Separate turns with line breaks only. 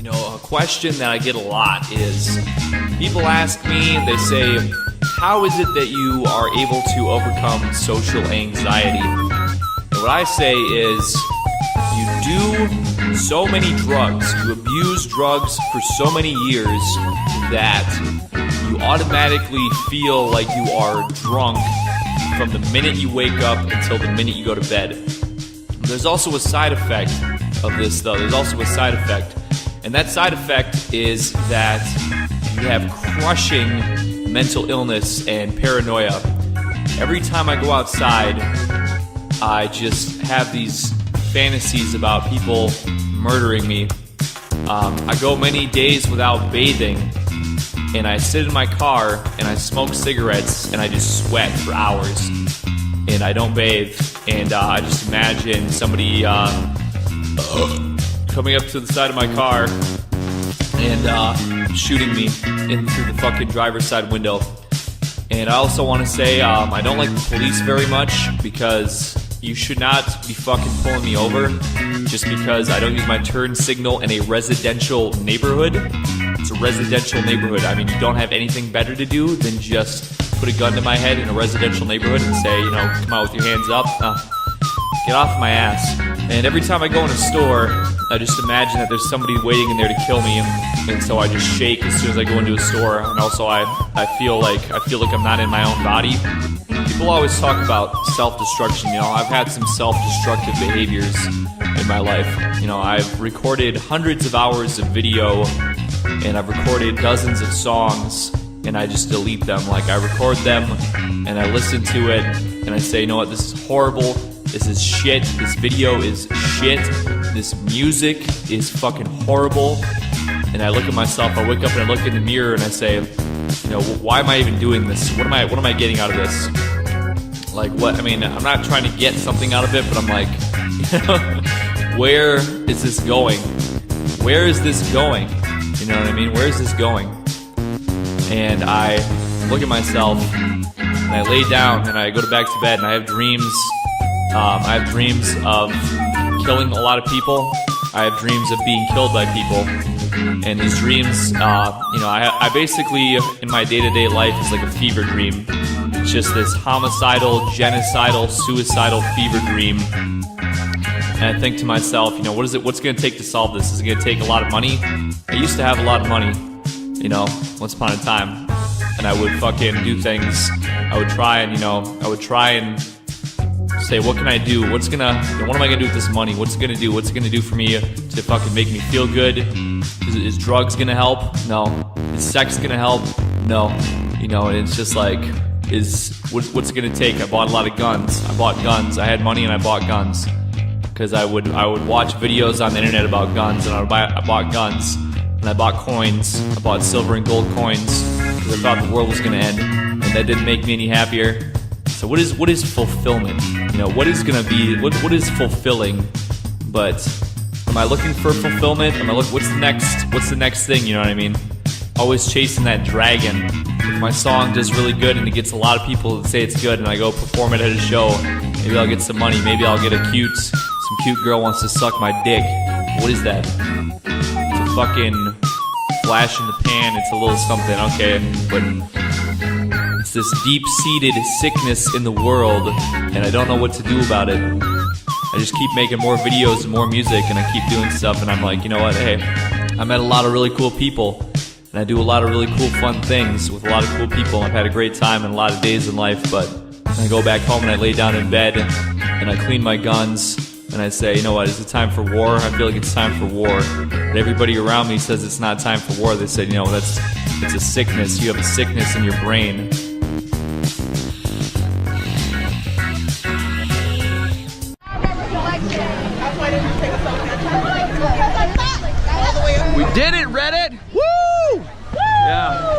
A question that I get a lot is people ask me, they say, how is it that you are able to overcome social anxiety? And what I say is, you do so many drugs, you abuse drugs for so many years that you automatically feel like you are drunk from the minute you wake up until the minute you go to bed. There's also a side effect of this, though. There's also a side effect. And that side effect is that you have crushing mental illness and paranoia. Every time I go outside, I just have these fantasies about people murdering me. I go many days without bathing, and I sit in my car and I smoke cigarettes and I just sweat for hours, and I don't bathe, and I just imagine somebody coming up to the side of my car and shooting me in through the fucking driver's side window. And I also want to say I don't like the police very much, because you should not be fucking pulling me over just because I don't use my turn signal in a residential neighborhood. It's a residential neighborhood. I mean, you don't have anything better to do than just put a gun to my head in a residential neighborhood and say, come out with your hands up. Get off my ass. And every time I go in a store, I just imagine that there's somebody waiting in there to kill me, and so I just shake as soon as I go into a store. And also, I feel like I'm not in my own body. People always talk about self-destruction. I've had some self-destructive behaviors in my life. I've recorded hundreds of hours of video, and I've recorded dozens of songs, and I just delete them. Like, I record them, and I listen to it, and I say, you know what, this is horrible. This is shit. This video is shit. This music is fucking horrible. And I look at myself, I wake up and I look in the mirror and I say, why am I even doing this? What am I getting out of this? Like, what? I mean, I'm not trying to get something out of it, but I'm like, where is this going? Where is this going? You know what I mean? Where is this going? And I look at myself and I lay down and I go back to bed and I have dreams. I have dreams of killing a lot of people. I have dreams of being killed by people. And these dreams, I basically, in my day-to-day life, is like a fever dream. It's just this homicidal, genocidal, suicidal fever dream. And I think to myself, what's going to take to solve this? Is it going to take a lot of money? I used to have a lot of money, once upon a time. And I would fucking do things. I would try and say, what can I do? What am I gonna do with this money? What's it gonna do? What's it gonna do for me to fucking make me feel good? Is drugs gonna help? No. Is sex gonna help? No. And it's just like, what's it gonna take? I bought a lot of guns. I bought guns. I had money and I bought guns. Because I would watch videos on the internet about guns, and I bought guns. And I bought coins. I bought silver and gold coins. Because I thought the world was gonna end. And that didn't make me any happier. So what is fulfillment? What is fulfilling? But am I looking for fulfillment? What's the next thing? You know what I mean? Always chasing that dragon. If my song does really good and it gets a lot of people that say it's good, and I go perform it at a show, maybe I'll get some money. Maybe I'll get some cute girl wants to suck my dick. What is that? It's a fucking flash in the pan. It's a little something, okay, but it's this deep-seated sickness in the world, and I don't know what to do about it. I just keep making more videos and more music, and I keep doing stuff, and I'm like, you know what, hey, I met a lot of really cool people, and I do a lot of really cool, fun things with a lot of cool people. I've had a great time in a lot of days in life, but I go back home and I lay down in bed, and I clean my guns, and I say, you know what, is it time for war? I feel like it's time for war. But everybody around me says it's not time for war. They said, it's a sickness. You have a sickness in your brain. We did it, Reddit! Woo! Yeah.